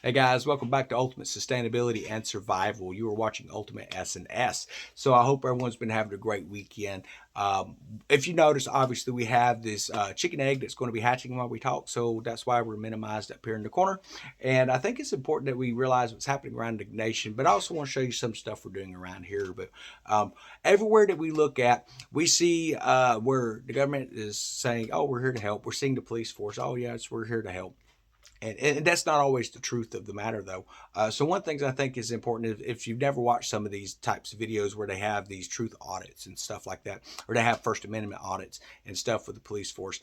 Hey guys, welcome back to Ultimate Sustainability and Survival. You are watching Ultimate S&S. So I hope everyone's been having a great weekend. If you notice, obviously we have this chicken egg that's going to be hatching while we talk. So that's why we're minimized up here in the corner. And I think it's important that we realize what's happening around the nation. But I also want to show you some stuff we're doing around here. But everywhere that we look at, we see where the government is saying, "Oh, we're here to help." We're seeing the police force. "Oh, yes, we're here to help." And that's not always the truth of the matter, though. So one thing I think is important, if you've never watched some of these types of videos where they have these truth audits and stuff like that, or they have First Amendment audits and stuff with the police force,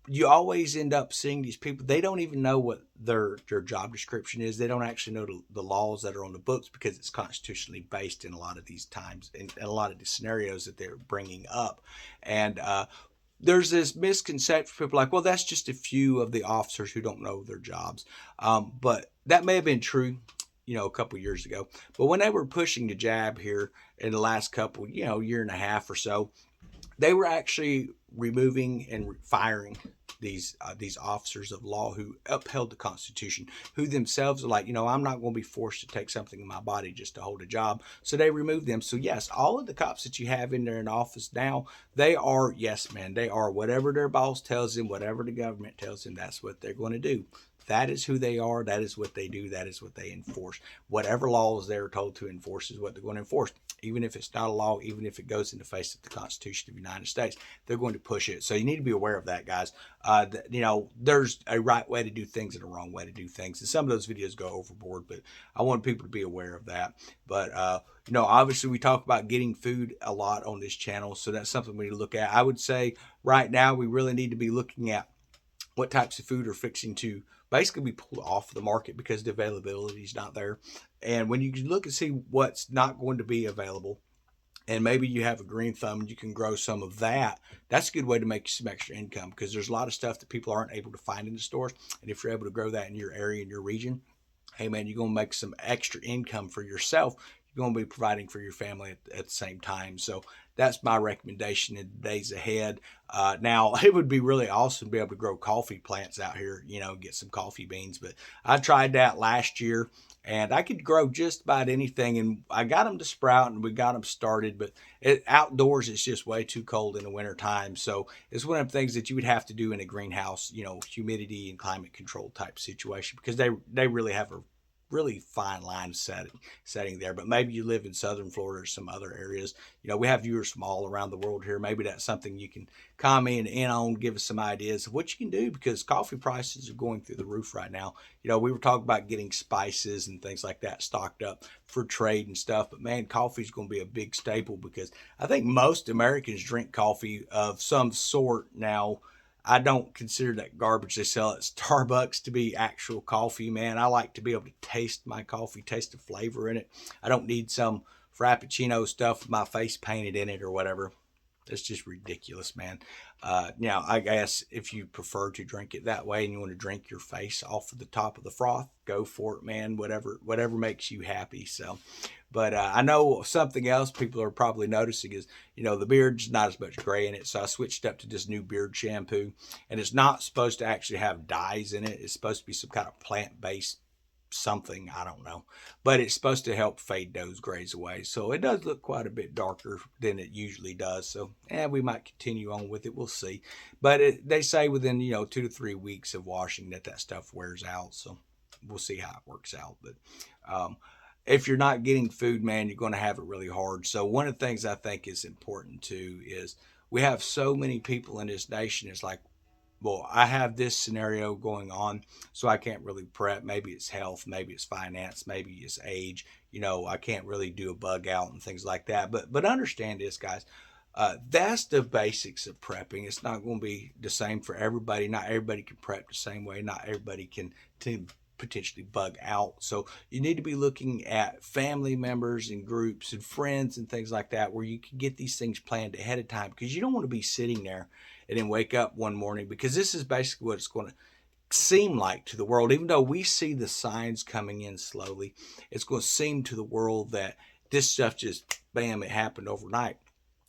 you always end up seeing these people. They don't even know what their job description is. They don't actually know the laws that are on the books because it's constitutionally based in a lot of these times and a lot of the scenarios that they're bringing up. And there's this misconception people like, well, that's just a few of the officers who don't know their jobs. But that may have been true, a couple years ago. But when they were pushing the jab here in the last couple, year and a half or so, they were actually removing and firing these officers of law who upheld the Constitution, who themselves are like, I'm not going to be forced to take something in my body just to hold a job. So they removed them. So yes, all of the cops that you have in there in office now, they are yes, man, they are whatever their boss tells them, whatever the government tells them. That's what they're going to do. That is who they are. That is what they do. That is what they enforce. Whatever laws they're told to enforce is what they're going to enforce. Even if it's not a law, even if it goes in the face of the Constitution of the United States, they're going to push it. So you need to be aware of that, guys. There's a right way to do things and a wrong way to do things. And some of those videos go overboard, but I want people to be aware of that. But, obviously we talk about getting food a lot on this channel. So that's something we need to look at. I would say right now we really need to be looking at what types of food are fixing to basically be pulled off the market because the availability is not there. And when you look and see what's not going to be available, and maybe you have a green thumb and you can grow some of that, that's a good way to make some extra income because there's a lot of stuff that people aren't able to find in the stores. And if you're able to grow that in your area, in your region, hey man, you're going to make some extra income for yourself. You're going to be providing for your family at the same time. So that's my recommendation in the days ahead. Now, it would be really awesome to be able to grow coffee plants out here, get some coffee beans. But I tried that last year and I could grow just about anything. And I got them to sprout and we got them started. But outdoors, it's just way too cold in the winter time. So it's one of the things that you would have to do in a greenhouse, humidity and climate control type situation because they really have a really fine line setting there. But maybe you live in southern Florida or some other areas. We have viewers from all around the world here. Maybe that's something you can comment in on, give us some ideas of what you can do because coffee prices are going through the roof right now. We were talking about getting spices and things like that stocked up for trade and stuff. But man, coffee is going to be a big staple because I think most Americans drink coffee of some sort now. I don't consider that garbage they sell at Starbucks to be actual coffee, man. I like to be able to taste my coffee, taste the flavor in it. I don't need some Frappuccino stuff with my face painted in it or whatever. That's just ridiculous, man. Now, I guess if you prefer to drink it that way and you want to drink your face off of the top of the froth, go for it, man. Whatever makes you happy. So, but I know something else people are probably noticing is, the beard's not as much gray in it. So I switched up to this new beard shampoo, and it's not supposed to actually have dyes in it. It's supposed to be some kind of plant-based something, I don't know, but it's supposed to help fade those grays away. So it does look quite a bit darker than it usually does. So we might continue on with it. We'll see. But they say within 2 to 3 weeks of washing that stuff wears out. So we'll see how it works out. But if you're not getting food, man, you're going to have it really hard. So one of the things I think is important too is we have so many people in this nation. It's like, well, I have this scenario going on, so I can't really prep. Maybe it's health, maybe it's finance, maybe it's age. I can't really do a bug out and things like that. But understand this, guys. That's the basics of prepping. It's not going to be the same for everybody. Not everybody can prep the same way. Not everybody can potentially bug out. So you need to be looking at family members and groups and friends and things like that where you can get these things planned ahead of time because you don't want to be sitting there and then wake up one morning because this is basically what it's going to seem like to the world. Even though we see the signs coming in slowly, it's going to seem to the world that this stuff just, bam, it happened overnight.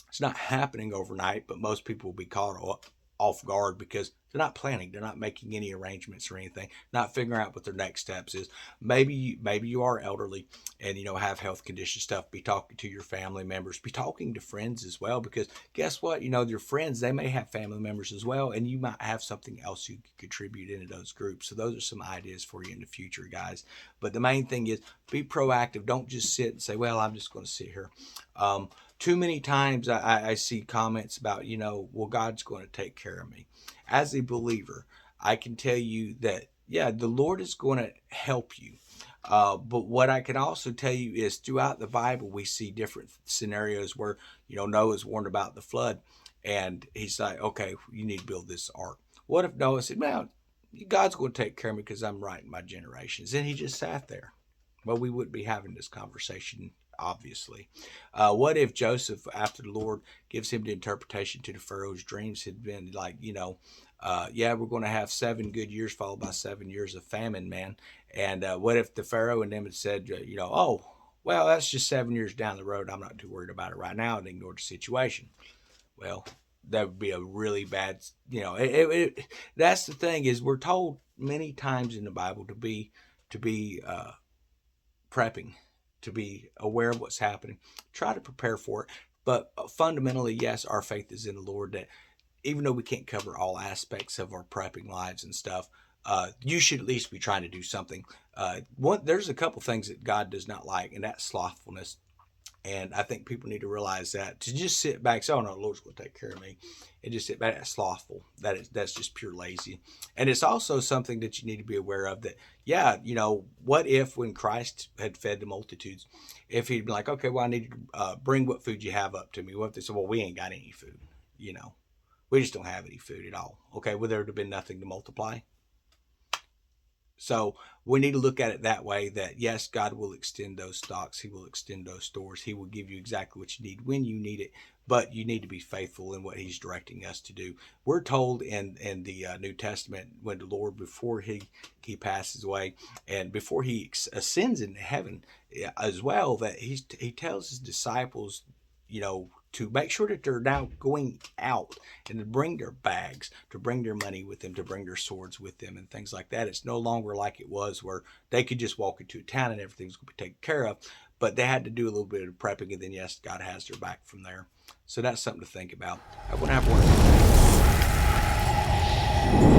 It's not happening overnight, but most people will be caught off guard because They're not planning. They're not making any arrangements or anything. Not figuring out what their next steps is. Maybe you are elderly and have health condition stuff. Be talking to your family members. Be talking to friends as well, because guess what? Your friends, they may have family members as well, and you might have something else you could contribute into those groups. So those are some ideas for you in the future, guys. But the main thing is be proactive. Don't just sit and say, "Well, I'm just going to sit here." Too many times I see comments about, well, God's going to take care of me. As a believer, I can tell you that, yeah, the Lord is going to help you. But what I can also tell you is throughout the Bible, we see different scenarios where, Noah's warned about the flood, and he's like, okay, you need to build this ark. What if Noah said, "Well, God's going to take care of me because I'm right in my generations"? And he just sat there. Well, we wouldn't be having this conversation, obviously. What if Joseph, after the Lord gives him the interpretation to the Pharaoh's dreams, had been like, yeah, we're going to have 7 good years followed by 7 years of famine, man. And what if the Pharaoh and them had said, oh, well, that's just 7 years down the road. I'm not too worried about it right now, and ignored the situation. Well, that would be a really bad, that's the thing, is we're told many times in the Bible to be prepping, to be aware of what's happening, try to prepare for it. But fundamentally, yes, our faith is in the Lord, that even though we can't cover all aspects of our prepping lives and stuff, you should at least be trying to do something. There's a couple things that God does not like, and that's slothfulness. And I think people need to realize that. To just sit back and say, "Oh no, the Lord's going to take care of me," and just sit back, that's slothful. That's just pure lazy. And it's also something that you need to be aware of, that, yeah, what if when Christ had fed the multitudes, if he'd been like, "Okay, well, I need to bring what food you have up to me." What if they said, "Well, we ain't got any food, we just don't have any food at all." Okay, well, there would have been nothing to multiply. So we need to look at it that way, that yes, God will extend those stocks. He will extend those stores. He will give you exactly what you need when you need it, but you need to be faithful in what he's directing us to do. We're told in the New Testament, when the Lord, before he passes away and before he ascends into heaven as well, that he tells his disciples, to make sure that they're now going out and to bring their bags, to bring their money with them, to bring their swords with them and things like that. It's no longer like it was where they could just walk into a town and everything's going to be taken care of, but they had to do a little bit of prepping, and then yes, God has their back from there. So that's something to think about. I want to have one.